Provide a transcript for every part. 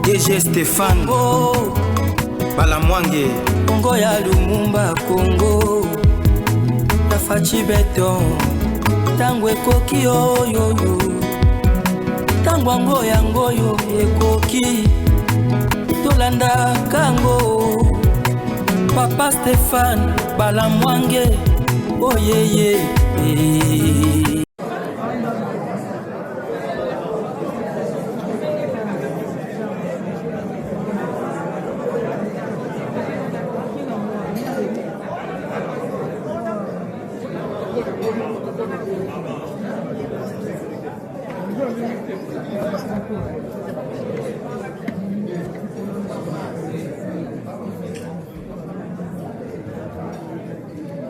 DG Stéphane Balamwange Congo ya Lumumba Congo Tafachi Beton Tango ekoki oyoyo Tango ango yango yo ekoki Tolanda kango Papa Stéphane Balamwange Oh yeah yeah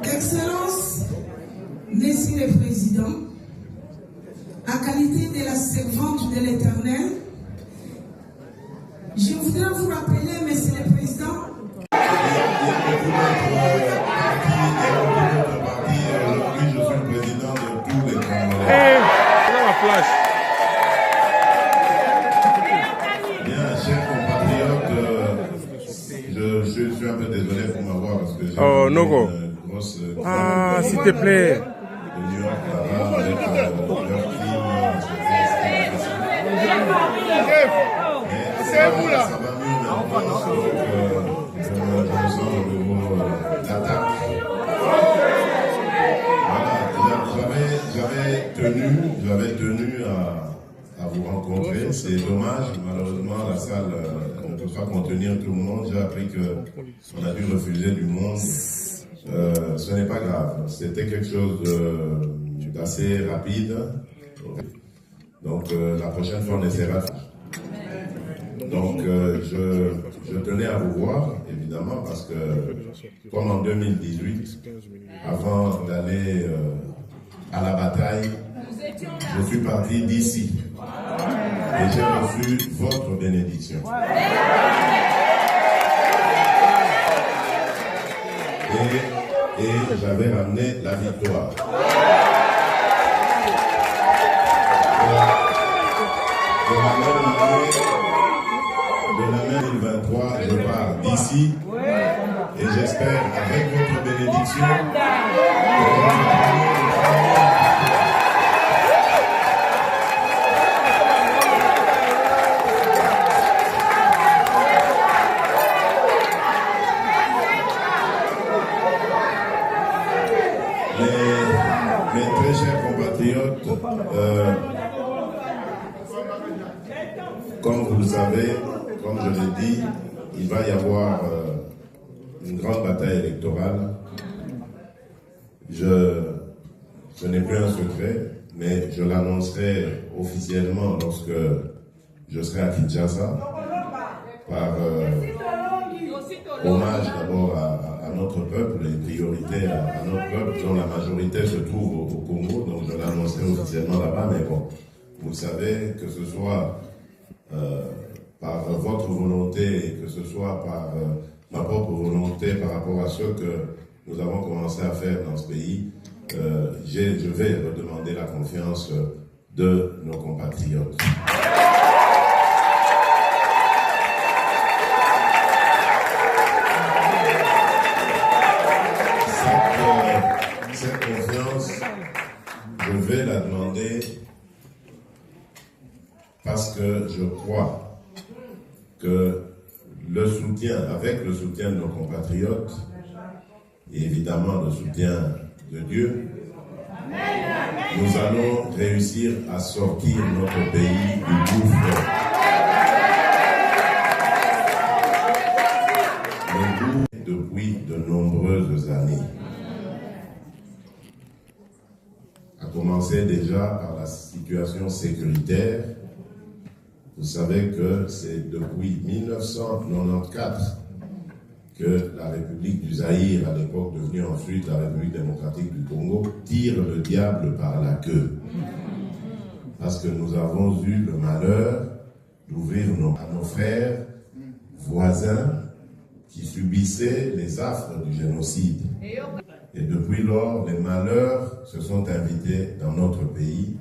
Excellence, Messieurs les Présidents, en qualité de la servante de l'Éternel, je voudrais vous rappeler, Messieurs les Présidents, je suis le président de tous les Congolais. Bien, chers compatriotes, je suis un peu désolé pour m'avoir parce que j'ai une grosse... Ah, s'il te plaît. De New York là-bas avec leur C'est vous là. Ça va mieux maintenant, donc je sens le nouveau l'attaque. J'avais tenu à vous rencontrer. C'est dommage, malheureusement, la salle ne peut pas contenir tout le monde. J'ai appris qu'on a dû refuser du monde. Ce n'est pas grave. C'était quelque chose d'assez rapide. Donc, la prochaine fois, on essaiera. Donc, je tenais à vous voir, évidemment, parce que, comme en 2018, avant d'aller à la bataille, je suis parti d'ici et j'ai reçu votre bénédiction. Et j'avais ramené la victoire. De l'année 2023, je pars d'ici et j'espère, avec votre bénédiction, mes très chers compatriotes, comme vous le savez, comme je l'ai dit, il va y avoir une grande bataille électorale. Ce n'est plus un secret, mais je l'annoncerai officiellement lorsque je serai à Kinshasa, par hommage d'abord à notre peuple et priorité à notre peuple, dont la majorité se trouve au Congo, donc je l'annoncerai officiellement là-bas, mais bon, vous savez, que ce soit par votre volonté et que ce soit par ma propre volonté par rapport à ce que nous avons commencé à faire dans ce pays, je vais redemander la confiance de nos compatriotes. Cette confiance, je vais la demander parce que je crois que avec le soutien de nos compatriotes, et évidemment le soutien de Dieu, nous allons réussir à sortir notre pays du gouffre. Depuis de nombreuses années. À commencer déjà par la situation sécuritaire. Vous savez que c'est depuis 1994 que la République du Zaïre, à l'époque devenue ensuite la République démocratique du Congo, tire le diable par la queue. Parce que nous avons eu le malheur d'ouvrir à nos frères voisins qui subissaient les affres du génocide. Et depuis lors, les malheurs se sont invités dans notre pays.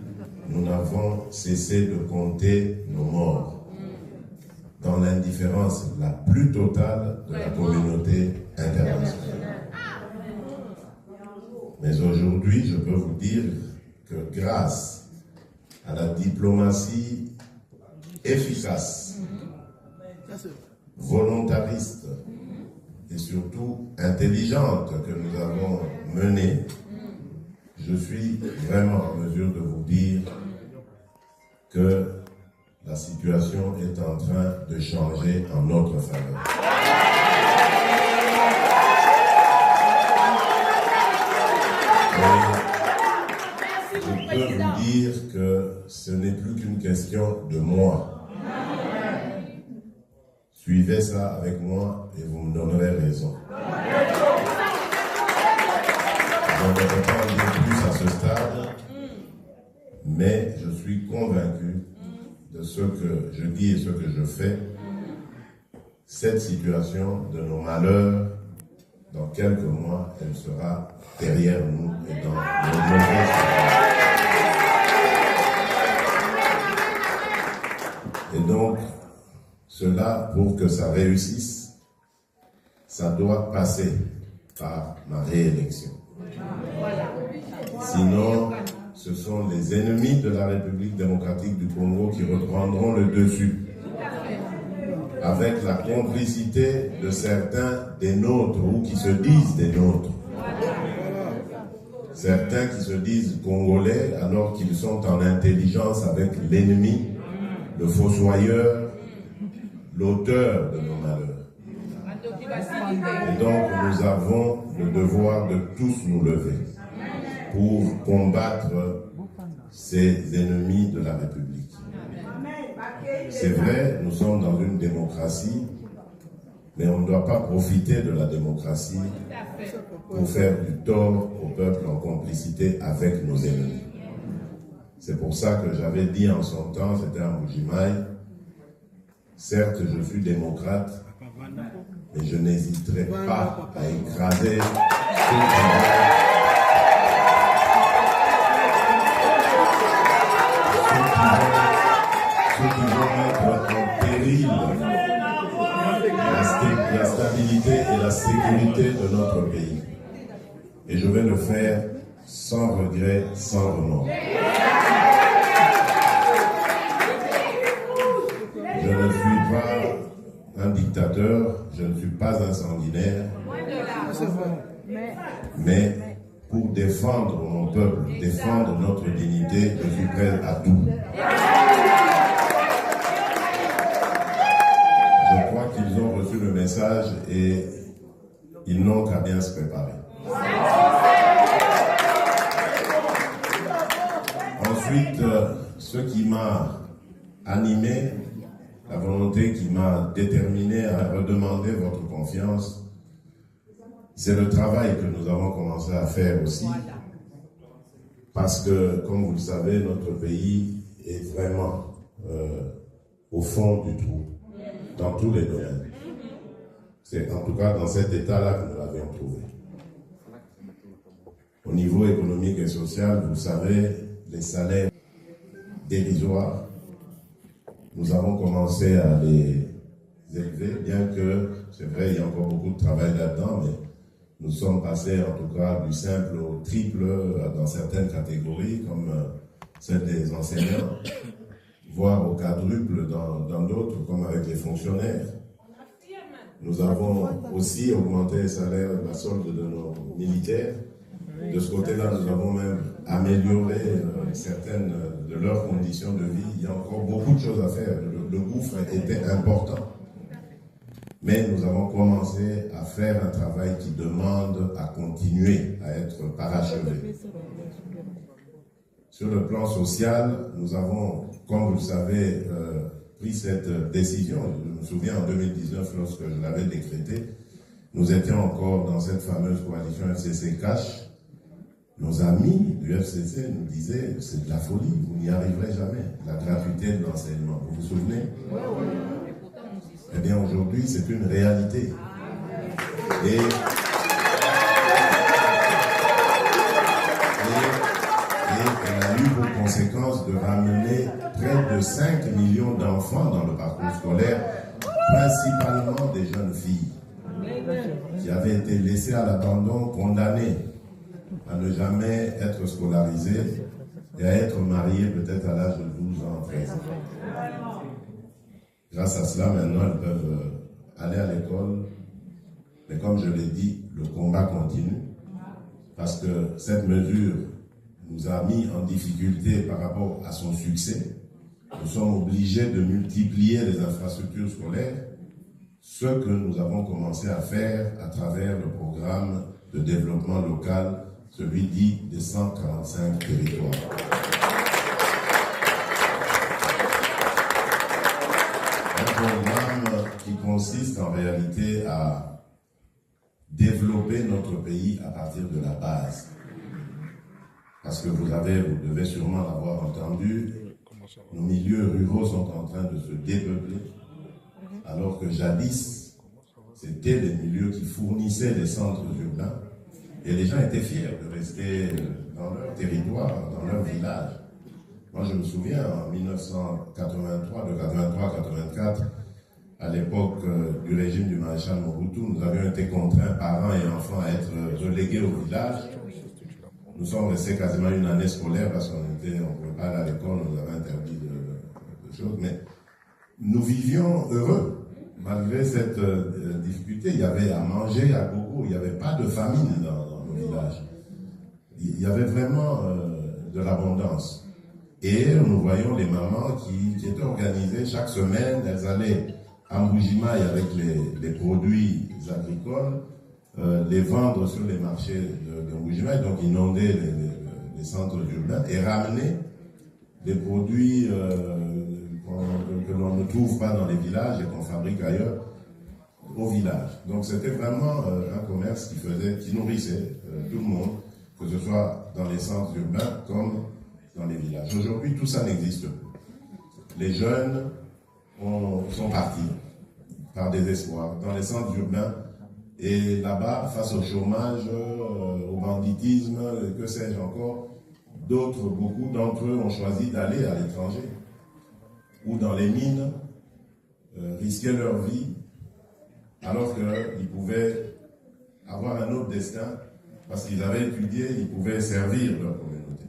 Nous n'avons cessé de compter nos morts. dans l'indifférence la plus totale de la communauté internationale. Mais aujourd'hui, je peux vous dire que grâce à la diplomatie efficace, volontariste et surtout intelligente que nous avons menée, je suis vraiment en mesure de vous dire que la situation est en train de changer en notre faveur. Et je peux vous dire que ce n'est plus qu'une question de moi. Suivez ça avec moi et vous me donnerez raison. Je ne peux pas en dire plus à ce stade, mais je suis convaincu de ce que je dis et ce que je fais. Cette situation de nos malheurs, dans quelques mois, elle sera derrière nous et dans nos mauvaises situations. Et donc, cela, pour que ça réussisse, ça doit passer par ma réélection. Sinon, ce sont les ennemis de la République démocratique du Congo qui reprendront le dessus, avec la complicité de certains des nôtres, ou qui se disent des nôtres. Certains qui se disent congolais alors qu'ils sont en intelligence avec l'ennemi, le fossoyeur, l'auteur de nos malheurs. Et donc nous avons le devoir de tous nous lever pour combattre ces ennemis de la République. C'est vrai, nous sommes dans une démocratie, mais on ne doit pas profiter de la démocratie pour faire du tort au peuple en complicité avec nos ennemis. C'est pour ça que j'avais dit en son temps, c'était à Mbuji-Mayi, certes je suis démocrate, mais je n'hésiterai pas à écraser ceux qui vont mettre en péril la stabilité et la sécurité de notre pays. Et je vais le faire sans regret, sans remords. Je ne suis pas un dictateur, je ne suis pas un sanguinaire, mais pour défendre mon peuple, défendre notre dignité, je suis prêt à tout. Je crois qu'ils ont reçu le message et ils n'ont qu'à bien se préparer. Ensuite, ce qui m'a animé, la volonté qui m'a déterminé à redemander votre confiance, c'est le travail que nous avons commencé à faire aussi. Parce que, comme vous le savez, notre pays est vraiment au fond du trou, dans tous les domaines. C'est en tout cas dans cet état-là que nous l'avions trouvé. Au niveau économique et social, vous savez, les salaires dérisoires, nous avons commencé à les élever, bien que, c'est vrai, il y a encore beaucoup de travail là-dedans, mais nous sommes passés en tout cas du simple au triple dans certaines catégories, comme celle des enseignants, voire au quadruple dans d'autres, comme avec les fonctionnaires. Nous avons aussi augmenté les salaires, la solde de nos militaires. De ce côté-là, nous avons même amélioré certaines de leurs conditions de vie. Il y a encore beaucoup de choses à faire. Le gouffre était important. Mais nous avons commencé à faire un travail qui demande à continuer à être parachevé. Sur le plan social, nous avons, comme vous le savez, pris cette décision. Je me souviens en 2019, lorsque je l'avais décrété, nous étions encore dans cette fameuse coalition FCC-Cash. Nos amis du FCC nous disaient, c'est de la folie, vous n'y arriverez jamais, la gratuité de l'enseignement. Vous vous souvenez? Eh bien, aujourd'hui, c'est une réalité. Et elle a eu pour conséquence de ramener près de 5 millions d'enfants dans le parcours scolaire, principalement des jeunes filles qui avaient été laissées à l'abandon, condamnées à ne jamais être scolarisées et à être mariées peut-être à l'âge de 12 ans, 13 ans. Grâce à cela, maintenant, elles peuvent aller à l'école. Mais comme je l'ai dit, le combat continue parce que cette mesure nous a mis en difficulté par rapport à son succès. Nous sommes obligés de multiplier les infrastructures scolaires, ce que nous avons commencé à faire à travers le programme de développement local, celui dit des 145 territoires. Un programme qui consiste en réalité à développer notre pays à partir de la base. Parce que vous devez sûrement l'avoir entendu, nos milieux ruraux sont en train de se dépeupler, alors que jadis, c'était des milieux qui fournissaient les centres urbains, et les gens étaient fiers de rester dans leur territoire, dans leur village. Moi, je me souviens, en 1983, de 83-84, à l'époque du régime du maréchal Mobutu, nous avions été contraints, parents et enfants, à être relégués au village. Nous sommes restés quasiment une année scolaire parce qu'on ne pouvait pas aller à l'école, on nous avait interdit de choses, mais nous vivions heureux. Malgré cette difficulté, il y avait à manger à gogo, il n'y avait pas de famine dans nos villages. Il y avait vraiment de l'abondance. Et nous voyons les mamans qui étaient organisées chaque semaine, elles allaient à Mbujimaï avec les produits agricoles, les vendre sur les marchés de Mbujimaï, donc inonder les centres urbains et ramener des produits que l'on ne trouve pas dans les villages et qu'on fabrique ailleurs au village. Donc c'était vraiment un commerce qui nourrissait tout le monde, que ce soit dans les centres urbains comme dans les villages. Aujourd'hui, tout ça n'existe plus. Les jeunes sont partis par désespoir dans les centres urbains. Et là-bas, face au chômage, au banditisme, que sais-je encore, beaucoup d'entre eux ont choisi d'aller à l'étranger ou dans les mines, risquer leur vie, alors qu'ils pouvaient avoir un autre destin, parce qu'ils avaient étudié, ils pouvaient servir leur communauté.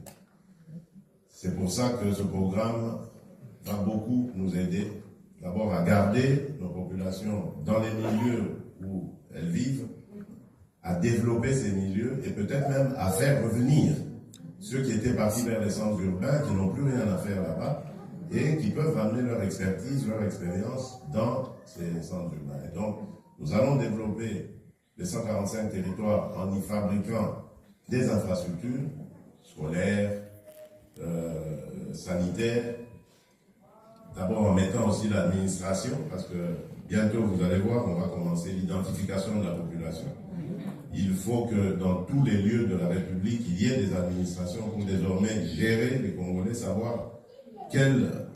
C'est pour ça que ce programme va beaucoup nous aider, d'abord à garder nos populations dans les milieux où elles vivent, à développer ces milieux et peut-être même à faire revenir ceux qui étaient partis vers les centres urbains, qui n'ont plus rien à faire là-bas et qui peuvent amener leur expertise, leur expérience dans ces centres urbains. Et donc, nous allons développer les 145 territoires en y fabriquant des infrastructures scolaires, sanitaires, d'abord en mettant aussi l'administration, parce que bientôt, vous allez voir, on va commencer l'identification de la population. Il faut que dans tous les lieux de la République, il y ait des administrations pour désormais gérer les Congolais, savoir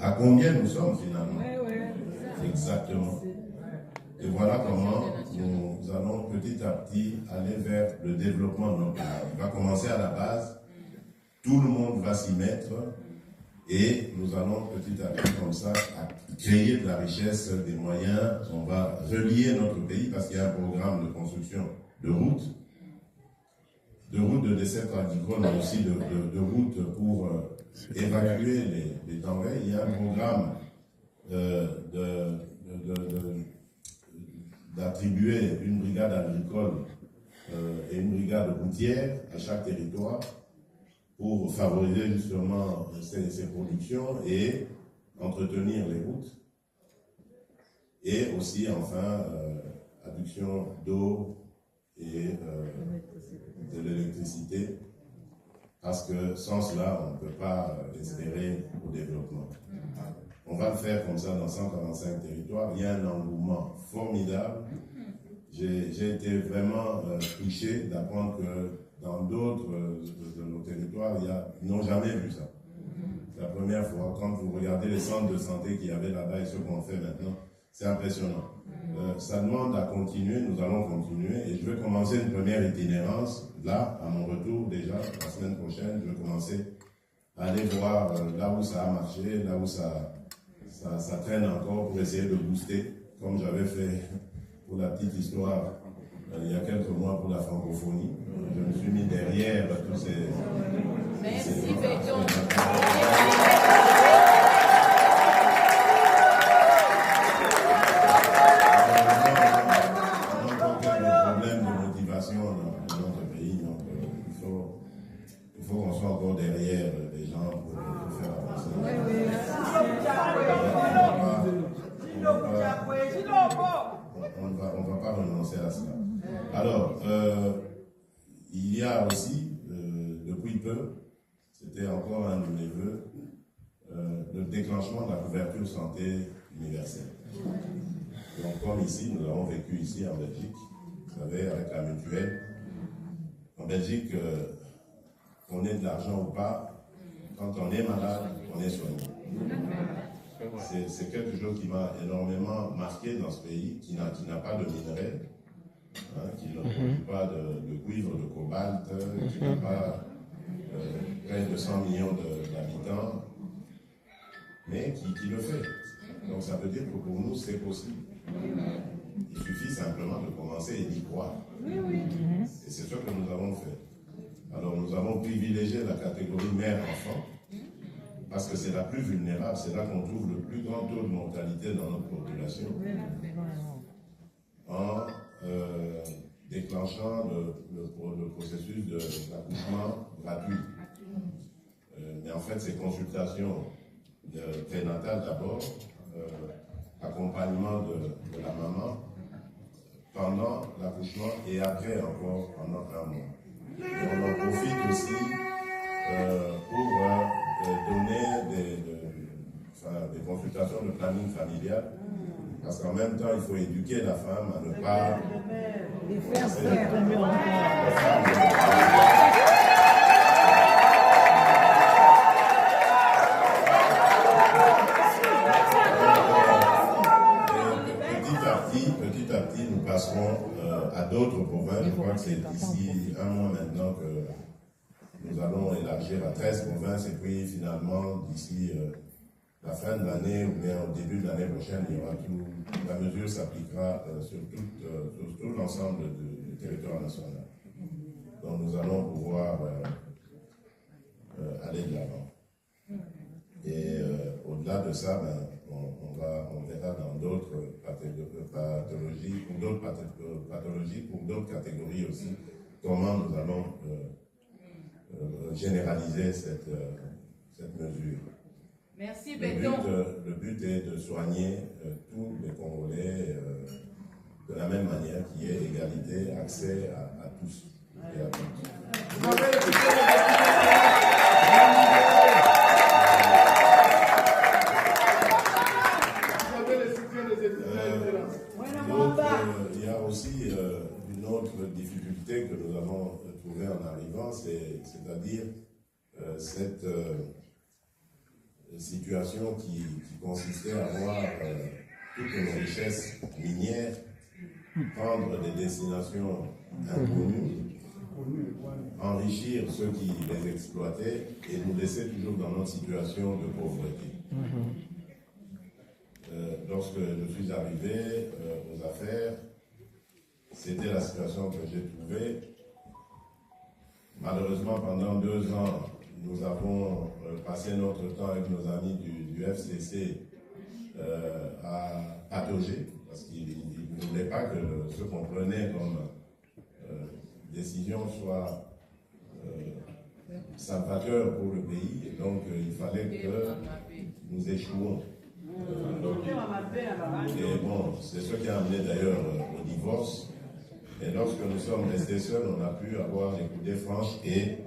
à combien nous sommes finalement. Exactement. Et voilà comment nous allons petit à petit aller vers le développement de notre pays. On va commencer à la base, tout le monde va s'y mettre, et nous allons petit à petit, comme ça, créer de la richesse, des moyens. On va relier notre pays parce qu'il y a un programme de construction de routes de dessert agricole, mais aussi de routes pour évacuer les denrées. Il y a un programme d'attribuer une brigade agricole et une brigade routière à chaque territoire pour favoriser justement ces productions et entretenir les routes. Et aussi, enfin, adduction d'eau et de l'électricité, parce que sans cela, on ne peut pas espérer au développement. On va le faire comme ça dans 145 territoires. Il y a un engouement formidable. J'ai été vraiment touché d'apprendre que dans d'autres de nos territoires, ils n'ont jamais vu ça. C'est la première fois. Quand vous regardez les centres de santé qu'il y avait là-bas et ce qu'on fait maintenant, c'est impressionnant. Ça demande à continuer, nous allons continuer. Et je vais commencer une première itinérance. Là, à mon retour déjà, la semaine prochaine, je vais commencer à aller voir là où ça a marché, là où ça traîne encore pour essayer de booster comme j'avais fait pour la petite histoire il y a quelques mois pour la francophonie. Je me suis mis derrière tous ces... Merci, Béton. On soit encore derrière les gens pour faire avancer. On ne va pas renoncer à cela. Alors, il y a aussi, depuis peu, c'était encore un de mes vœux, le déclenchement de la couverture santé universelle. Donc, comme ici, nous avons vécu ici en Belgique, vous savez, avec la mutuelle. En Belgique, qu'on ait de l'argent ou pas, quand on est malade, on est soigné. C'est quelque chose qui m'a énormément marqué dans ce pays, qui n'a pas de minerais, qui ne produit pas de cuivre, de cobalt, qui n'a pas près de 100 millions d'habitants, mais qui le fait. Donc ça veut dire que pour nous, c'est possible. Il suffit simplement de commencer et d'y croire. Et c'est ce que nous avons fait. Alors nous avons privilégié la catégorie mère-enfant parce que c'est la plus vulnérable, c'est là qu'on trouve le plus grand taux de mortalité dans notre population, en déclenchant le processus d'accouchement gratuit. Mais en fait, ces consultations prénatales d'abord, accompagnement de la maman pendant l'accouchement et après encore pendant un mois. Et on en profite aussi pour donner des consultations de planning familial, parce qu'en même temps, il faut éduquer la femme à ne pas... Petit à petit, nous passerons à d'autres provinces. Je crois que c'est d'ici un mois maintenant que nous allons élargir à 13 provinces et puis finalement, d'ici la fin de l'année ou bien au début de l'année prochaine, il y aura la mesure s'appliquera sur tout l'ensemble du territoire national. Donc nous allons pouvoir aller de l'avant. Et au-delà de ça, on verra dans d'autres pathologies, pour d'autres catégories aussi, comment nous allons généraliser cette mesure. Merci, Béton. Le but est de soigner tous les Congolais de la même manière, qui est égalité, accès à tous et à toutes. Il y a aussi une autre difficulté que nous avons trouvée en arrivant, c'est-à-dire cette situation qui consistait à avoir toutes nos richesses minières, prendre des destinations inconnues, enrichir ceux qui les exploitaient et nous laisser toujours dans notre situation de pauvreté. Lorsque je suis arrivé aux affaires, c'était la situation que j'ai trouvée. Malheureusement, pendant 2 ans, nous avons passé notre temps avec nos amis du FCC à patauger, parce qu'ils ne voulaient pas que ce qu'on prenait comme décision soit salvateur pour le pays, et donc il fallait que nous échouons. Et bon, c'est ce qui a amené d'ailleurs au divorce. Et lorsque nous sommes restés seuls, on a pu avoir les coudées franches et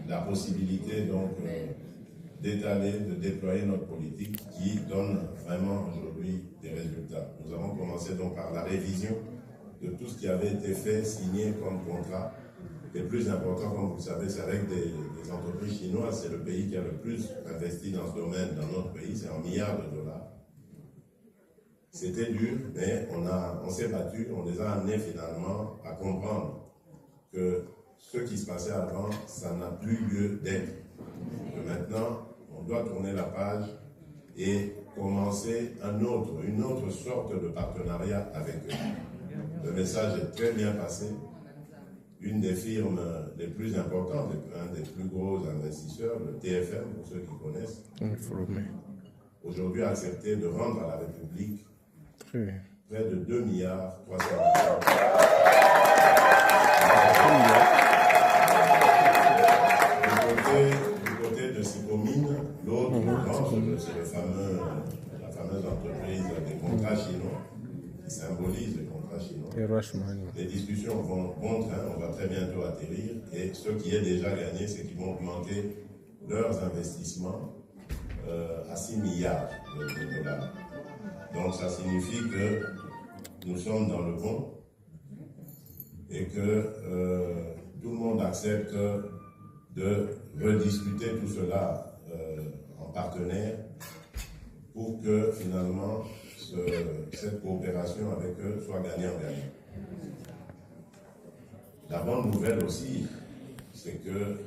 la possibilité donc d'étaler, de déployer notre politique qui donne vraiment aujourd'hui des résultats. Nous avons commencé donc par la révision de tout ce qui avait été fait, signé comme contrat. Le plus important, comme vous le savez, c'est avec des entreprises chinoises. C'est le pays qui a le plus investi dans ce domaine dans notre pays, c'est en milliards de dollars. C'était dur, mais on s'est battu, on les a amenés finalement à comprendre que ce qui se passait avant, ça n'a plus lieu d'être. Que maintenant, on doit tourner la page et commencer une autre sorte de partenariat avec eux. Le message est très bien passé. Une des firmes les plus importantes, un des plus gros investisseurs, le TFM, pour ceux qui connaissent, aujourd'hui a accepté de rendre à la République près de 2 milliards 300 millions. Du côté de Sipomine, l'autre branche, c'est la fameuse entreprise des contrats chinois, qui symbolise les contrats chinois. Les discussions vont bon train, on va très bientôt atterrir, et ce qui est déjà gagné, c'est qu'ils vont augmenter leurs investissements à 6 milliards de dollars. Donc ça signifie que nous sommes dans le bon et que tout le monde accepte de rediscuter tout cela en partenaire pour que finalement cette coopération avec eux soit gagnant-gagnant. La bonne nouvelle aussi, c'est que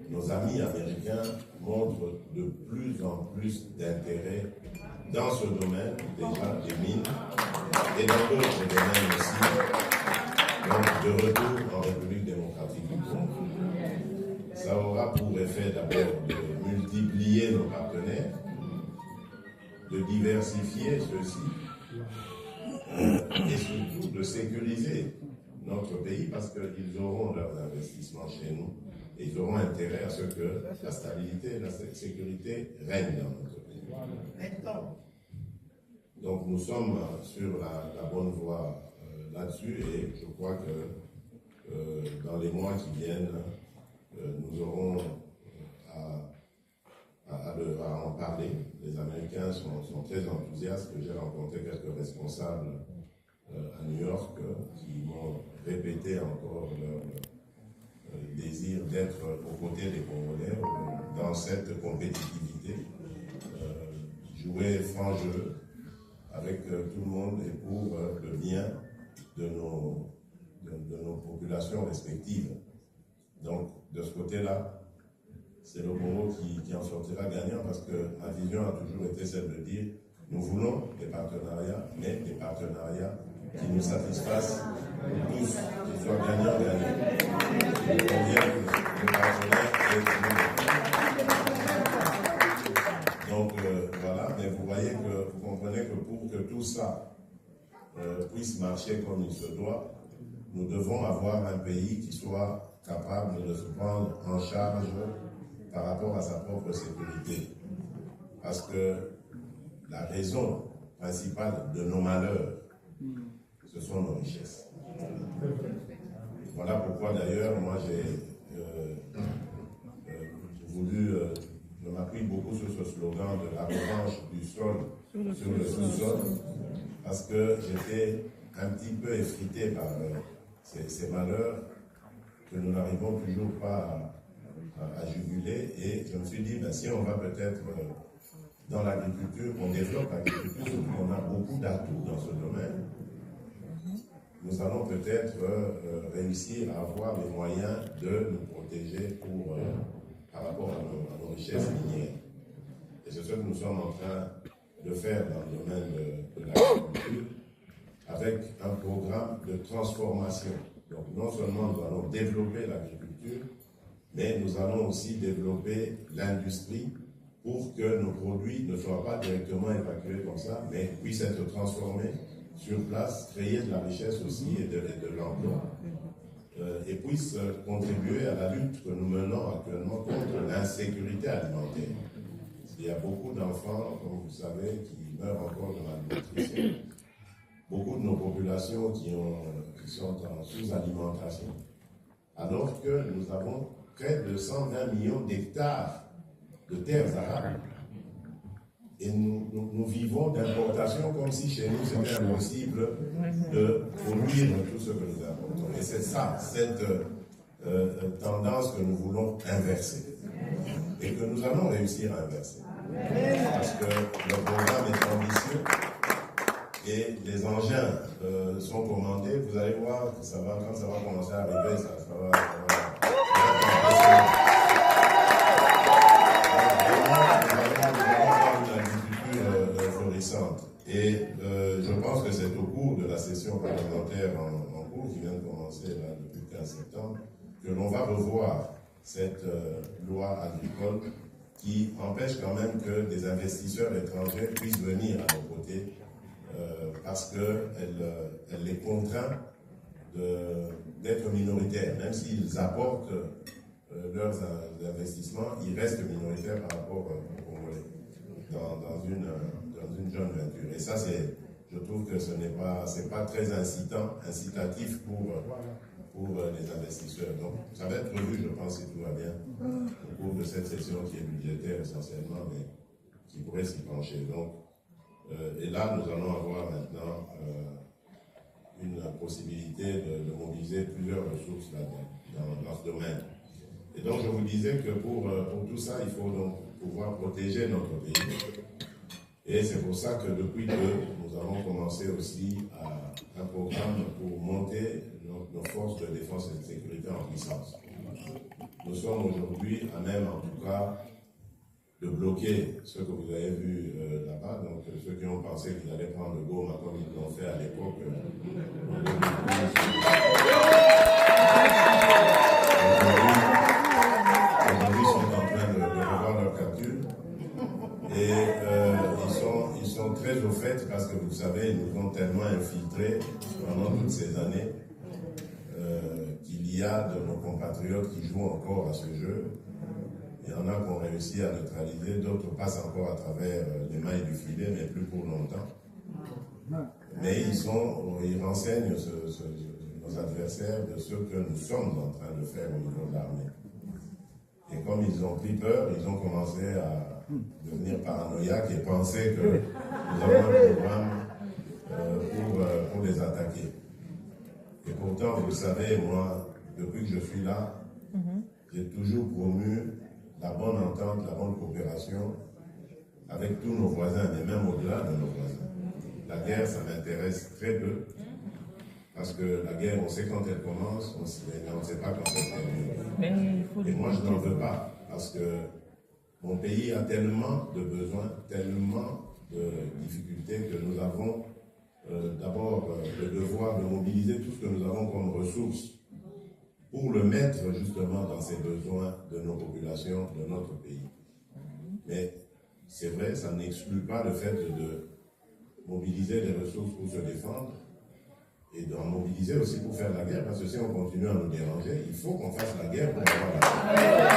nos amis américains montrent de plus en plus d'intérêt dans ce domaine, déjà des mines, et dans d'autres domaines aussi, donc de retour en République démocratique du Congo. Ça aura pour effet d'abord de multiplier nos partenaires, de diversifier ceux-ci, et surtout de sécuriser notre pays parce qu'ils auront leurs investissements chez nous et ils auront intérêt à ce que la stabilité et la sécurité règnent dans notre pays. Donc nous sommes sur la bonne voie là-dessus et je crois que dans les mois qui viennent, nous aurons à en parler. Les Américains sont très enthousiastes. J'ai rencontré quelques responsables à New York qui m'ont répété encore leur désir d'être aux côtés des Congolais dans cette compétitivité, jouer franc jeu avec tout le monde et pour le bien de nos populations respectives. Donc, de ce côté-là, c'est le Congo qui en sortira gagnant parce que ma vision a toujours été celle de dire nous voulons des partenariats, mais des partenariats qui nous satisfassent tous, qui soient gagnants-gagnants. Il convient que nos partenaires aient. Donc voilà, mais vous voyez que vous comprenez que pour que tout ça puisse marcher comme il se doit, nous devons avoir un pays qui soit capable de se prendre en charge par rapport à sa propre sécurité. Parce que la raison principale de nos malheurs, ce sont nos richesses. Voilà pourquoi d'ailleurs, moi j'ai voulu, je m'appuie beaucoup sur ce slogan de la revanche du sol sur le sous-sol, parce que j'étais un petit peu effrité par ces malheurs que nous n'arrivons toujours pas à juguler, et je me suis dit, ben, si on va peut-être dans l'agriculture, on développe l'agriculture, surtout qu'on a beaucoup d'atouts dans ce domaine, nous allons peut-être réussir à avoir les moyens de nous protéger par rapport à nos richesses minières. Et c'est ce que nous sommes en train de faire dans le domaine de l'agriculture, avec un programme de transformation. Donc non seulement nous allons développer l'agriculture, mais nous allons aussi développer l'industrie pour que nos produits ne soient pas directement évacués comme ça, mais puissent être transformés sur place, créer de la richesse aussi et de l'emploi, et puissent contribuer à la lutte que nous menons actuellement contre l'insécurité alimentaire. Il y a beaucoup d'enfants, comme vous savez, qui meurent encore de malnutrition. Beaucoup de nos populations qui sont en sous-alimentation, alors que nous avons près de 120 millions d'hectares de terres arables. Et nous vivons d'importation comme si chez nous c'était impossible de produire tout ce que nous importons. Et c'est ça, cette tendance que nous voulons inverser. Et que nous allons réussir à inverser. Parce que le programme est ambitieux. Et les engins sont commandés, vous allez voir que ça va, quand ça va commencer à arriver, ça va nous allons avoir une agriculture au cours de la session parlementaire en cours, qui vient de commencer là, depuis le 15 septembre, que l'on va revoir cette loi agricole qui empêche quand même que des investisseurs étrangers puissent venir à nos côtés parce qu'elle les contraint d'être minoritaires. Même s'ils apportent leurs investissements, ils restent minoritaires par rapport aux Congolais dans une joint venture. Et ça, je trouve que ce n'est pas très incitatif pour les investisseurs. Donc, ça va être revu, je pense, si tout va bien, au cours de cette session qui est budgétaire essentiellement, mais qui pourrait s'y pencher. Donc, et là, nous allons avoir maintenant une possibilité de mobiliser plusieurs ressources là, dans ce domaine. Et donc, je vous disais que pour tout ça, il faut donc pouvoir protéger notre pays. Et c'est pour ça que depuis que nous avons commencé aussi un programme pour monter nos forces de défense et de sécurité en puissance. Nous sommes aujourd'hui à même, en tout cas, de bloquer ce que vous avez vu là-bas. Donc, ceux qui ont pensé qu'ils allaient prendre le Goma comme ils l'ont fait à l'époque. Aujourd'hui, ils sont en train de revoir leur capture. Et ils sont très au fait parce que vous savez, ils nous ont tellement infiltrés pendant toutes ces années qu'il y a de nos compatriotes qui jouent encore à ce jeu. Il y en a qui ont réussi à neutraliser, d'autres passent encore à travers les mailles du filet, mais plus pour longtemps. Mais ils renseignent nos adversaires de ce que nous sommes en train de faire au niveau de l'armée. Et comme ils ont pris peur, ils ont commencé à devenir paranoïaques et penser que nous avons un programme pour les attaquer. Et pourtant, vous le savez, moi, depuis que je suis là, j'ai toujours promu la bonne entente, la bonne coopération avec tous nos voisins, mais même au-delà de nos voisins. La guerre, ça m'intéresse très peu, parce que la guerre, on sait quand elle commence, mais on ne sait pas quand elle termine. Et moi, je n'en veux pas, parce que mon pays a tellement de besoins, tellement de difficultés que nous avons d'abord le devoir de mobiliser tout ce que nous avons comme ressources pour le mettre justement dans ces besoins de nos populations, de notre pays. Mais c'est vrai, ça n'exclut pas le fait de mobiliser les ressources pour se défendre et d'en mobiliser aussi pour faire la guerre, parce que si on continue à nous déranger, il faut qu'on fasse la guerre pour avoir la guerre.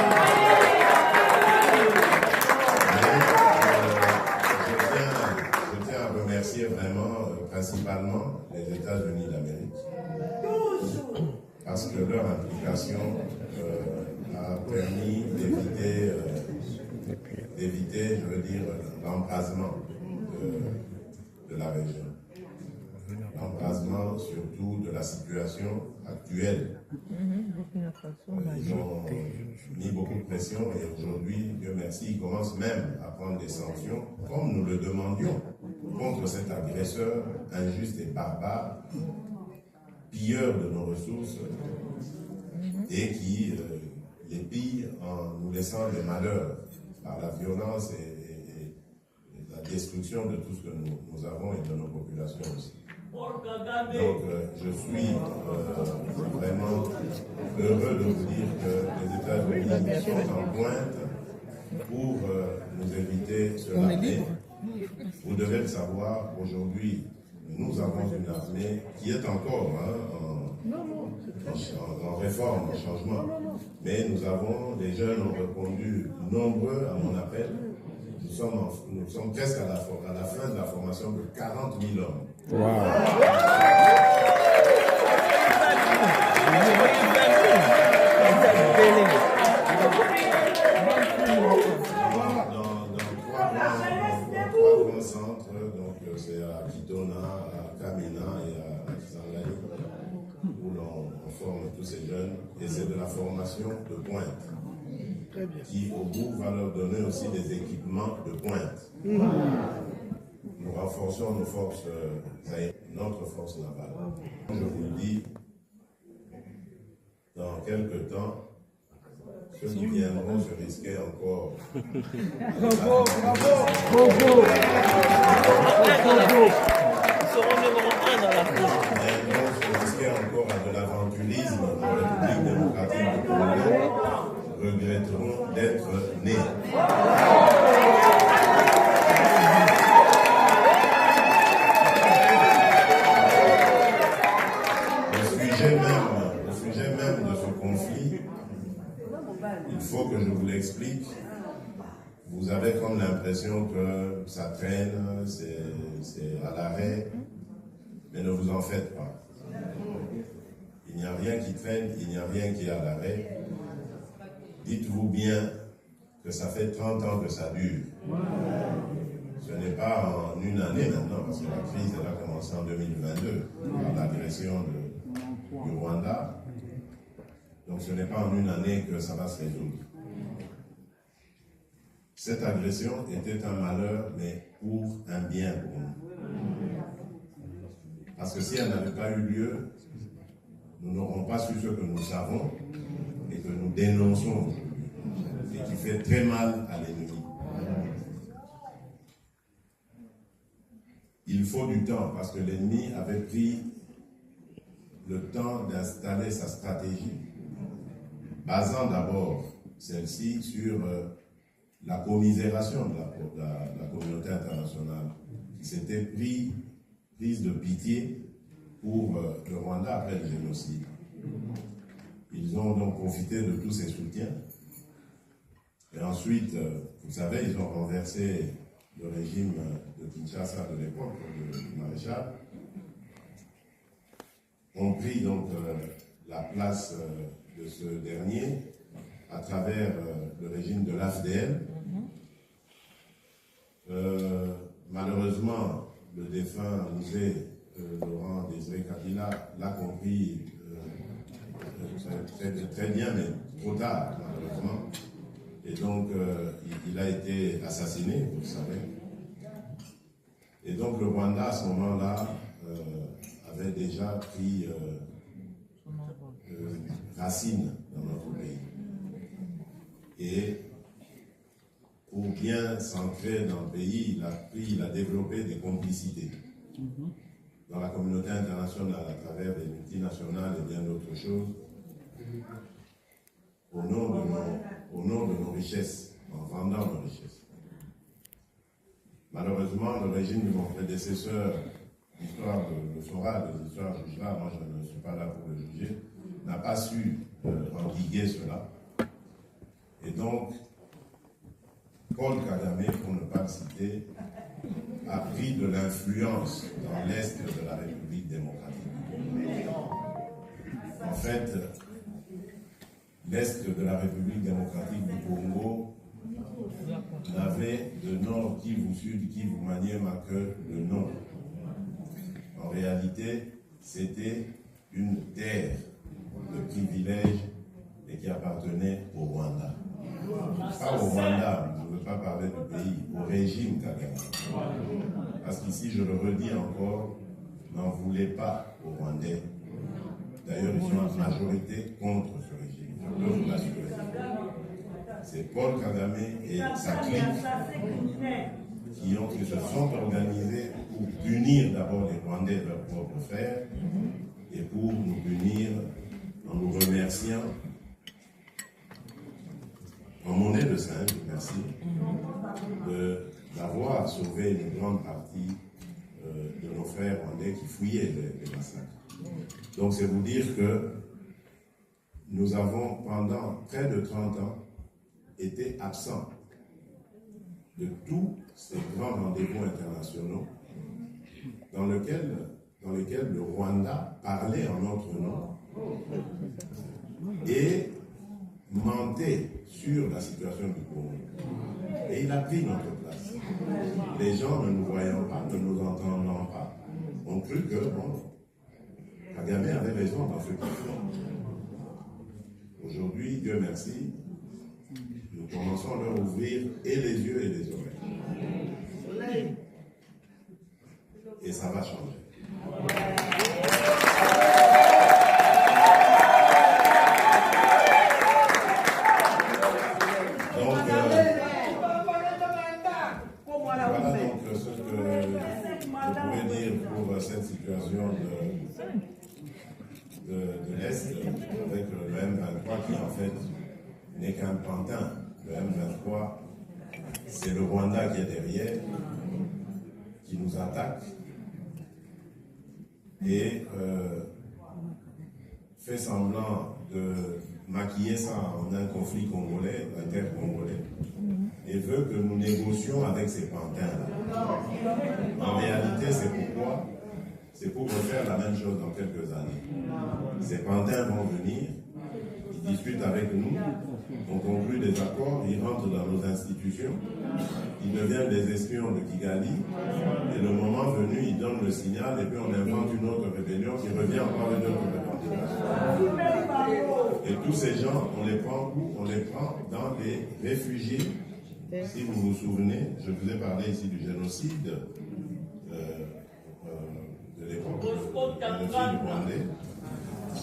Je tiens à remercier vraiment, principalement, les États-Unis d'Amérique, parce que leur implication a permis d'éviter, je veux dire, l'embrasement de la région. L'embrasement surtout de la situation actuelle. Ils ont mis beaucoup de pression et aujourd'hui, Dieu merci, ils commencent même à prendre des sanctions, comme nous le demandions, contre cet agresseur injuste et barbare, pilleur de nos ressources et qui les pille en nous laissant des malheurs par la violence et la destruction de tout ce que nous avons et de nos populations aussi. Donc je suis vraiment heureux de vous dire que les États-Unis sont en pointe pour nous éviter cela. Mais vous devez le savoir, aujourd'hui, nous avons une armée qui est encore en réforme, en changement. Mais les jeunes ont répondu nombreux à mon appel. Nous sommes presque à la fin de la formation de 40 000 hommes. Wow. Trois grands centres, donc c'est à Kitona, à Kamina et à Kisangani, où l'on forme tous ces jeunes, et c'est de la formation de pointe, qui au bout va leur donner aussi des équipements de pointe. Nous renforçons nos forces, notre force navale. Je vous le dis, dans quelques temps, ceux qui viendront se risquer encore. Bravo, bravo, bravo. Ils seront numéro 1 faut que je vous l'explique. Vous avez comme l'impression que ça traîne, c'est à l'arrêt, mais ne vous en faites pas. Il n'y a rien qui traîne, il n'y a rien qui est à l'arrêt. Dites-vous bien que ça fait 30 ans que ça dure. Ce n'est pas en une année maintenant, parce que la crise elle a commencé en 2022, par l'agression du Rwanda. Donc ce n'est pas en une année que ça va se résoudre. Cette agression était un malheur, mais pour un bien pour nous. Parce que si elle n'avait pas eu lieu, nous n'aurons pas su ce que nous savons et que nous dénonçons aujourd'hui, et qui fait très mal à l'ennemi. Il faut du temps, parce que l'ennemi avait pris le temps d'installer sa stratégie, basant d'abord celle-ci sur la commisération de la communauté internationale, qui s'était prise de pitié pour le Rwanda après le génocide. Ils ont donc profité de tous ces soutiens. Et ensuite, vous savez, ils ont renversé le régime de Kinshasa de l'époque, du maréchal, ont pris donc la place de ce dernier à travers le régime de l'AFDL. Malheureusement, le défunt musée Laurent Désiré Kabila l'a compris très bien, mais trop tard, malheureusement. Et donc, il a été assassiné, vous le savez. Et donc, le Rwanda, à ce moment-là, avait déjà pris racine dans notre pays. Et pour bien s'ancrer dans le pays, il a développé des complicités dans la communauté internationale à travers des multinationales et bien d'autres choses, au nom de nos richesses, en vendant nos richesses. Malheureusement, le régime de mon prédécesseur, l'histoire le saura, l'histoire jugera, moi je ne suis pas là pour le juger, n'a pas su endiguer cela. Et donc, Paul Kagame, pour ne pas le citer, a pris de l'influence dans l'Est de la République démocratique. En fait, l'Est de la République démocratique du Congo n'avait de nord Kivu, sud Kivu, Maniema que le nom. En réalité, c'était une terre de privilège et qui appartenait au Rwanda. Pas au Rwanda, je ne veux pas parler du pays, au régime Kagame. Parce qu'ici, je le redis encore, n'en voulez pas aux Rwandais. D'ailleurs, ils sont en majorité contre ce régime, je peux vous l'assurer. C'est Paul Kagame et sa clique qui se sont organisés pour punir d'abord les Rwandais de leurs propres frères et pour nous punir en nous remerciant en monnaie de singe, merci, d'avoir sauvé une grande partie de nos frères rwandais qui fouillaient les massacres. Donc c'est vous dire que nous avons pendant près de 30 ans été absents de tous ces grands rendez-vous internationaux dans lesquels le Rwanda parlait en notre nom et mentait sur la situation du Congo. Et il a pris notre place. Les gens, ne nous voyant pas, ne nous entendant pas, ont cru que, bon, Kagame avait raison dans ce qu'il fait. Aujourd'hui, Dieu merci, nous commençons à leur ouvrir et les yeux et les oreilles. Et ça va changer. Cette situation de l'Est avec le M23 qui en fait n'est qu'un pantin. Le M23, c'est le Rwanda qui est derrière, qui nous attaque et fait semblant de maquiller ça en un conflit congolais, inter-congolais, et veut que nous négocions avec ces pantins-là. En réalité, c'est pourquoi? C'est pour refaire la même chose dans quelques années. Ces pantins vont venir, ils discutent avec nous, on conclut des accords, ils rentrent dans nos institutions, ils deviennent des espions de Kigali, et le moment venu, ils donnent le signal, et puis on invente une autre rébellion qui revient encore une autre rébellion. Et tous ces gens, on les prend où? On les prend dans des réfugiés. Si vous vous souvenez, je vous ai parlé ici du génocide de l'époque, du génocide rwandais,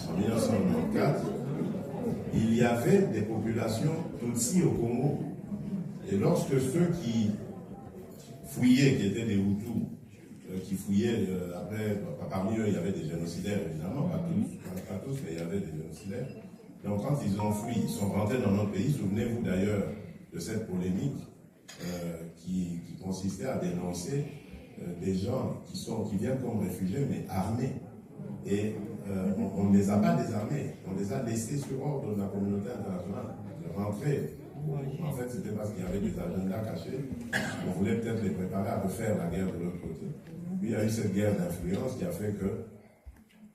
en 1994. Il y avait des populations Tutsi au Congo. Et lorsque ceux qui fouillaient, qui étaient des Hutus, qui fouillaient, après, parmi eux, il y avait des génocidaires, évidemment, pas tous, mais il y avait des génocidaires. Donc quand ils ont fui, ils sont rentrés dans notre pays, souvenez-vous d'ailleurs de cette polémique qui consistait à dénoncer des gens qui viennent comme réfugiés, mais armés. Et on ne les a pas désarmés, on les a laissés sur ordre de la communauté internationale de rentrer. En fait, c'était parce qu'il y avait des agendas cachés. On voulait peut-être les préparer à refaire la guerre de l'autre côté. Puis il y a eu cette guerre d'influence qui a fait que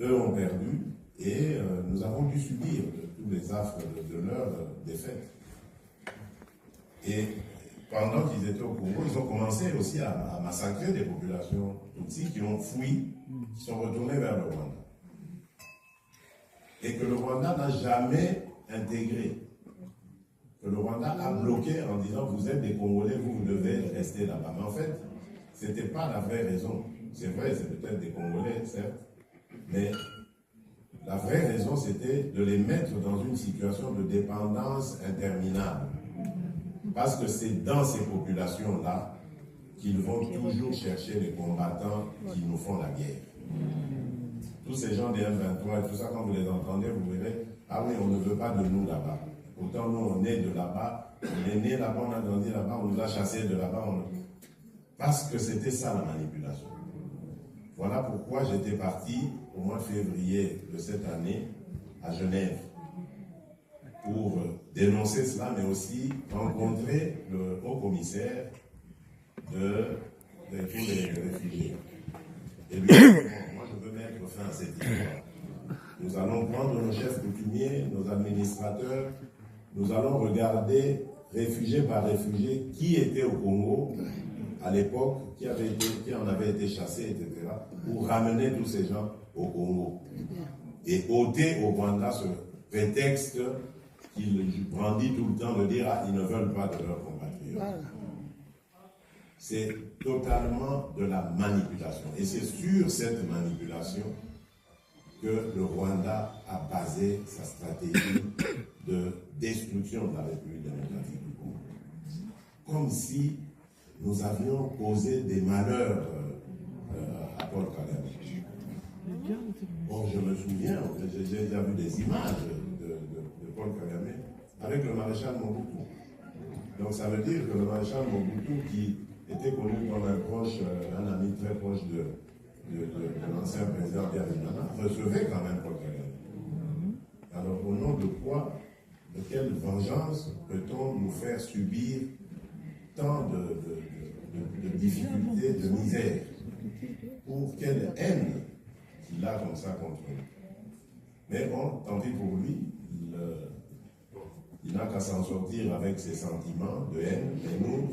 eux ont perdu et nous avons dû subir tous les affres de leur défaite. Et pendant qu'ils étaient au Congo, ils ont commencé aussi à massacrer des populations Tutsi qui ont fui, qui sont retournés vers le Rwanda. Et que le Rwanda n'a jamais intégré. Que le Rwanda a bloqué en disant vous êtes des Congolais, vous devez rester là-bas. Mais en fait, ce n'était pas la vraie raison. C'est vrai, c'est peut-être des Congolais, certes, mais la vraie raison, c'était de les mettre dans une situation de dépendance interminable. Parce que c'est dans ces populations-là qu'ils vont toujours chercher les combattants qui nous font la guerre. Tous ces gens des M23 et tout ça, quand vous les entendez, vous verrez, ah oui, on ne veut pas de nous là-bas. Pourtant, nous, on est de là-bas, on est né là-bas, on a grandi là-bas, on nous a chassés de là-bas. Parce que c'était ça la manipulation. Voilà pourquoi j'étais parti au mois de février de cette année à Genève pour dénoncer cela, mais aussi rencontrer le haut-commissaire de tous les réfugiés. Et lui, moi je veux mettre fin à cette histoire. Nous allons prendre nos chefs coutumiers, nos administrateurs, nous allons regarder réfugié par réfugié qui était au Congo à l'époque, qui en avait été chassé, etc., pour ramener tous ces gens au Congo. Et ôter au Rwanda ce prétexte qu'il brandit tout le temps de dire ah, ils ne veulent pas de leurs compatriotes. C'est totalement de la manipulation. Et c'est sur cette manipulation que le Rwanda a basé sa stratégie de destruction de la République démocratique du Congo. Comme si nous avions causé des malheurs à Paul Kagame. Bon, je me souviens, j'ai déjà vu des images de Paul Kagame avec le maréchal Mobutu. Donc ça veut dire que le maréchal Mobutu, qui était connu comme un ami très proche de l'ancien président Biarimana, recevait quand même Paul Kagame. Alors au nom de quoi, de quelle vengeance peut-on nous faire subir tant de difficultés, de misère? Pour quelle haine qu'il a comme ça contre nous? Mais bon, tant pis pour lui, il n'a qu'à s'en sortir avec ses sentiments de haine, mais nous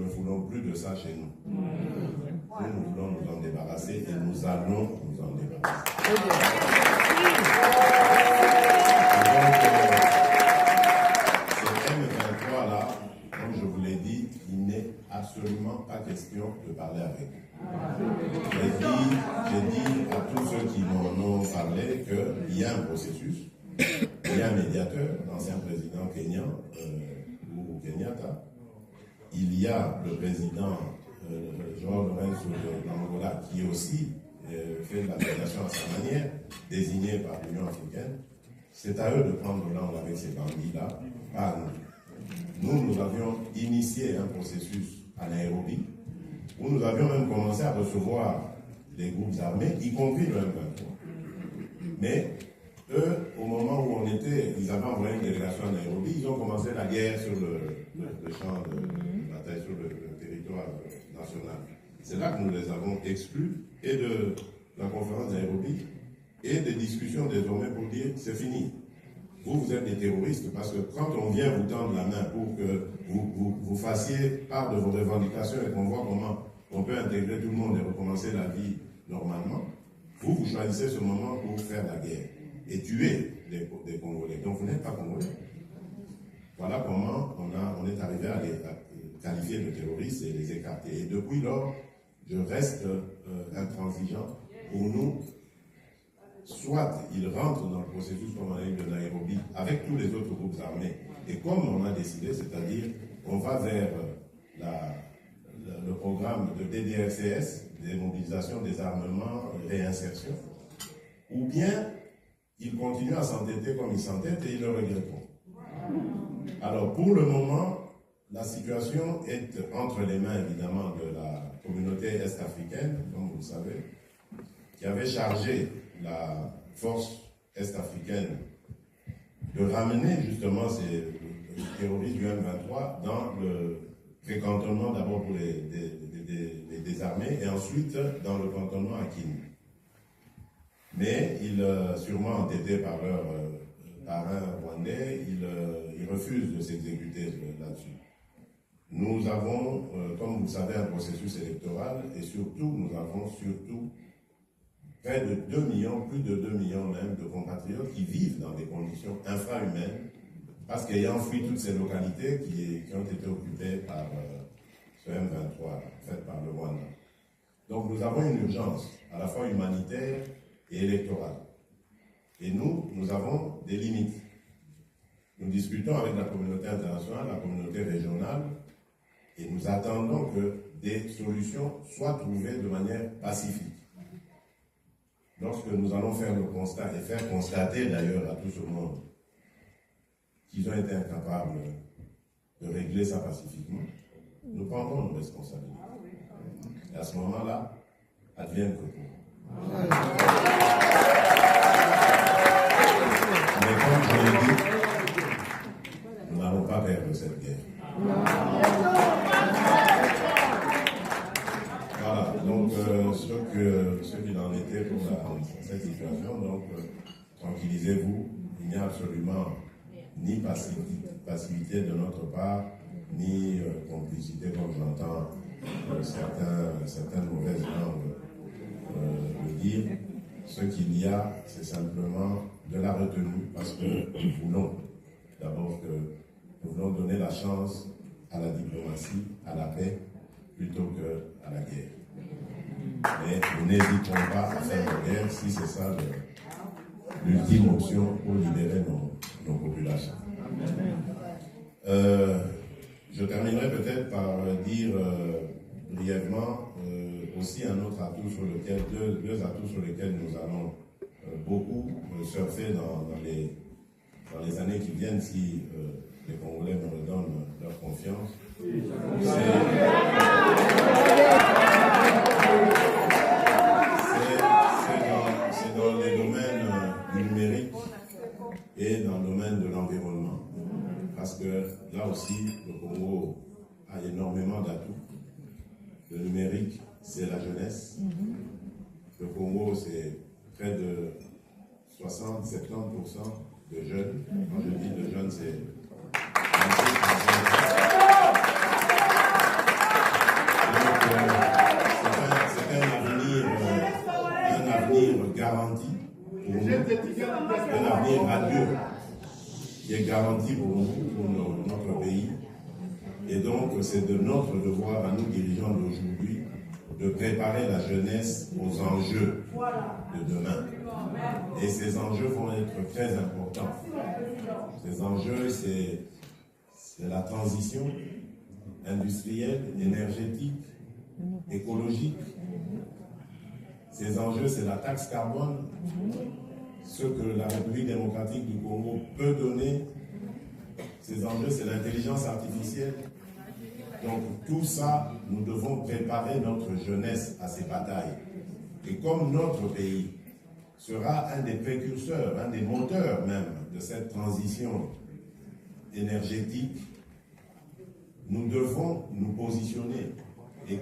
ne voulons plus de ça chez nous. Nous voulons nous en débarrasser et nous allons nous en débarrasser. Ce M23-là, comme je vous l'ai dit, il n'est absolument pas question de parler avec eux. J'ai dit à tous ceux qui m'en ont parlé qu'il y a un processus. Il y a un médiateur, l'ancien président kenyan, Uhuru Kenyatta. Il y a le président João Lourenço d'Angola qui aussi fait de la médiation à sa manière, désigné par l'Union africaine. C'est à eux de prendre langue avec ces bandits-là, pas à nous. Nous avions initié un processus à Nairobi, où nous avions même commencé à recevoir des groupes armés, y compris le M23. Mais eux, au moment où on était, ils avaient envoyé une délégation à Nairobi, ils ont commencé la guerre sur le champ de bataille, sur le territoire national. C'est là que nous les avons exclus, et de la conférence de Nairobi, et des discussions désormais pour dire c'est fini. Vous êtes des terroristes, parce que quand on vient vous tendre la main pour que vous fassiez part de vos revendications et qu'on voit comment on peut intégrer tout le monde et recommencer la vie normalement, vous choisissez ce moment pour faire la guerre et tuer des Congolais. Donc vous n'êtes pas Congolais. Voilà comment on est arrivé à les qualifier de terroristes et les écarter. Et depuis lors, je reste intransigeant. Pour nous, soit ils rentrent dans le processus comme on a eu de Nairobi avec tous les autres groupes armés, et comme on a décidé, c'est-à-dire on va vers le programme de DDRCS, démobilisation, désarmement, réinsertion, ou bien ils continuent à s'entêter comme ils s'entêtent et ils le regretteront. Alors pour le moment, la situation est entre les mains évidemment de la communauté est-africaine, comme vous le savez, qui avait chargé la force est-africaine de ramener justement ces terroristes du M23 dans le précantonnement d'abord pour les désarmés et ensuite dans le cantonnement à Kini. Mais ils, sûrement entêtés par leur parrain rwandais, ils refusent de s'exécuter là-dessus. Nous avons, comme vous le savez, un processus électoral et surtout, nous avons près de 2 millions, plus de 2 millions même de compatriotes qui vivent dans des conditions infrahumaines parce qu'ayant fui toutes ces localités qui ont été occupées par ce M23, fait par le Rwanda. Donc nous avons une urgence à la fois humanitaire et électorale. Et nous avons des limites. Nous discutons avec la communauté internationale, la communauté régionale, et nous attendons que des solutions soient trouvées de manière pacifique. Lorsque nous allons faire le constat, et faire constater d'ailleurs à tout ce monde qu'ils ont été incapables de régler ça pacifiquement, nous prendrons nos responsabilités. Et à ce moment-là, advienne que pourra. Mais comme je l'ai dit, nous n'allons pas perdre cette guerre. Voilà, donc ce qu'il en était pour cette situation, donc tranquillisez-vous, il n'y a absolument ni passivité de notre part, ni complicité comme j'entends certaines mauvaises langues le dire. Ce qu'il y a, c'est simplement de la retenue, parce que nous voulons d'abord nous voulons donner la chance à la diplomatie, à la paix, plutôt qu'à la guerre. Mais nous n'hésiterons pas à faire la guerre si c'est ça l'ultime option pour libérer nos populations. Je terminerai peut-être par dire brièvement aussi un autre atout sur lequel, deux atouts sur lesquels nous allons beaucoup surfer dans les années qui viennent si les Congolais me redonnent leur confiance. C'est dans les domaines du numérique et dans le domaine de l'environnement. Parce que là aussi, le Congo a énormément d'atouts. Le numérique, c'est la jeunesse. Le Congo, c'est près de 60-70% de jeunes. Quand je dis de jeunes, c'est 26%. C'est un avenir garanti pour nous, un avenir radieux qui est garanti pour nous, pour notre pays. Et donc, c'est de notre devoir à nous, dirigeants d'aujourd'hui, de préparer la jeunesse aux enjeux de demain. Et ces enjeux vont être très importants. Ces enjeux, c'est la transition industrielle, énergétique, écologique. Ces enjeux, c'est la taxe carbone, ce que la République démocratique du Congo peut donner. Ces enjeux, c'est l'intelligence artificielle. Donc tout ça, nous devons préparer notre jeunesse à ces batailles. Et comme notre pays sera un des précurseurs, un des moteurs même de cette transition énergétique. Nous devons nous positionner et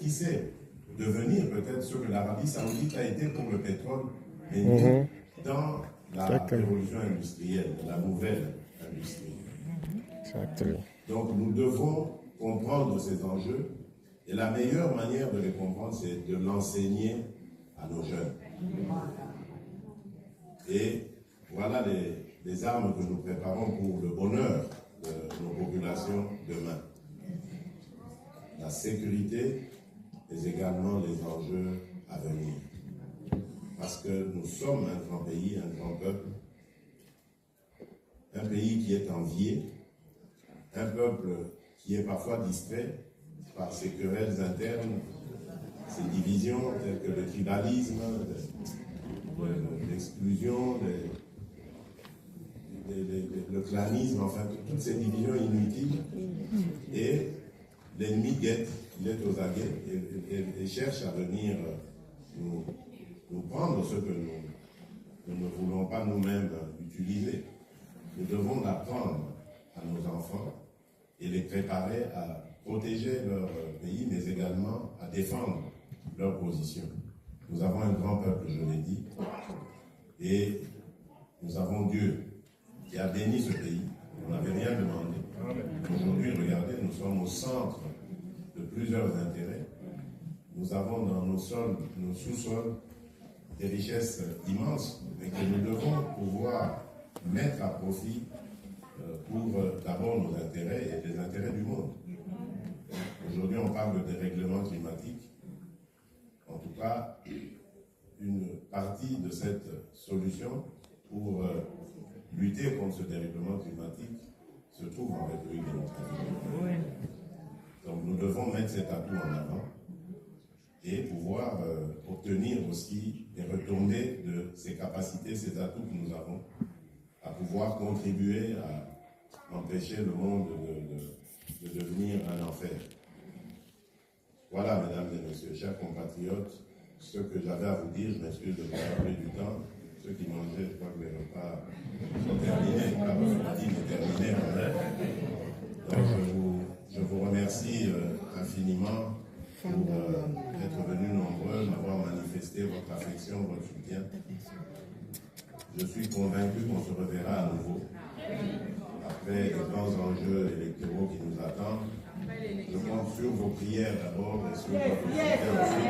qui sait devenir peut-être ce que l'Arabie Saoudite a été pour le pétrole, mais nous, dans la révolution industrielle, la nouvelle industrie. Exactement. Donc nous devons comprendre ces enjeux et la meilleure manière de les comprendre, c'est de l'enseigner à nos jeunes. Et voilà les armes que nous préparons pour le bonheur de nos populations demain. La sécurité, mais également les enjeux à venir. Parce que nous sommes un grand pays, un grand peuple, un pays qui est envié, un peuple qui est parfois distrait par ses querelles internes, ses divisions telles que le tribalisme, l'exclusion, le clanisme, enfin toutes ces divisions inutiles. Et l'ennemi guette, il est aux aguets et cherche à venir nous prendre ce que nous ne voulons pas nous-mêmes utiliser. Nous devons l'apprendre à nos enfants et les préparer à protéger leur pays, mais également à défendre leur position. Nous avons un grand peuple, je l'ai dit, et nous avons Dieu qui a béni ce pays. On n'avait rien demandé. Aujourd'hui, regardez, nous sommes au centre de plusieurs intérêts. Nous avons dans nos sols, nos sous-sols, des richesses immenses, mais que nous devons pouvoir mettre à profit pour d'abord nos intérêts et les intérêts du monde. Aujourd'hui, on parle de dérèglement climatique. En tout cas, une partie de cette solution pour lutter contre ce dérèglement climatique se trouve en République démocratique. Donc nous devons mettre cet atout en avant et pouvoir obtenir aussi des retombées de ces capacités, ces atouts que nous avons, à pouvoir contribuer à empêcher le monde de devenir un enfer. Voilà, mesdames et messieurs, chers compatriotes, ce que j'avais à vous dire. Je m'excuse de vous parler du temps. Ceux qui mangeaient, je crois que les repas sont terminés. Pas refroidis, mais terminés quand même. Donc je vous remercie infiniment pour être venus nombreux, m'avoir manifesté votre affection, votre soutien. Je suis convaincu qu'on se reverra à nouveau après les grands enjeux électoraux qui nous attendent. Je compte sur vos prières d'abord et sur votre soutien aussi.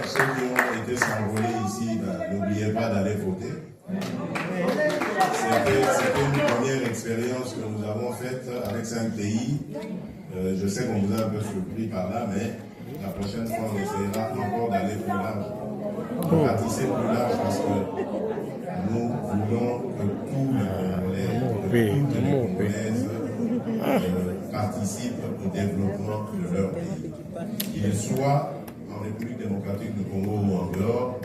Ceux qui ont été s'envoler ici, n'oubliez pas d'aller voter. C'était une première expérience que nous avons faite avec 5 pays. Je sais qu'on vous a un peu surpris par là, mais la prochaine fois, on essaiera encore d'aller plus large, de ratisser plus large, parce que nous voulons que tous les Congolaises participent au développement de leur pays. Qu'ils soient en République démocratique du Congo ou en dehors,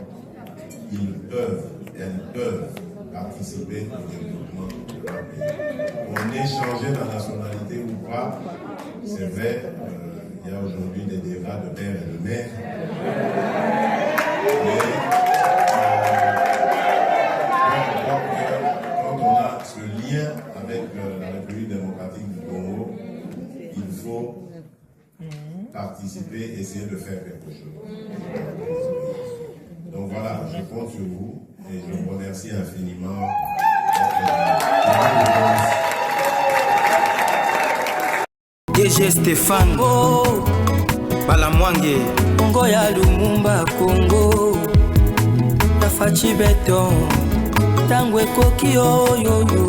elles peuvent participer au développement de leur pays. On ait changé la nationalité ou pas, c'est vrai, il y a aujourd'hui des débats de père et de mère. Mais quand on a ce lien avec la République démocratique du Congo, il faut participer, essayer de faire quelque chose. Donc voilà, je compte sur vous et je vous remercie infiniment. DG Stéphane Balamwange Congo ya Lumumba Congo Tafachi Beton Tangwe koki oyoyo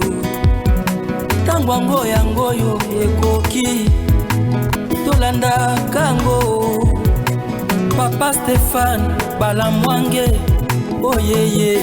Tangwa ngoyo ekoki Tolanda kango Papa Stéphane Balamwange Oyeye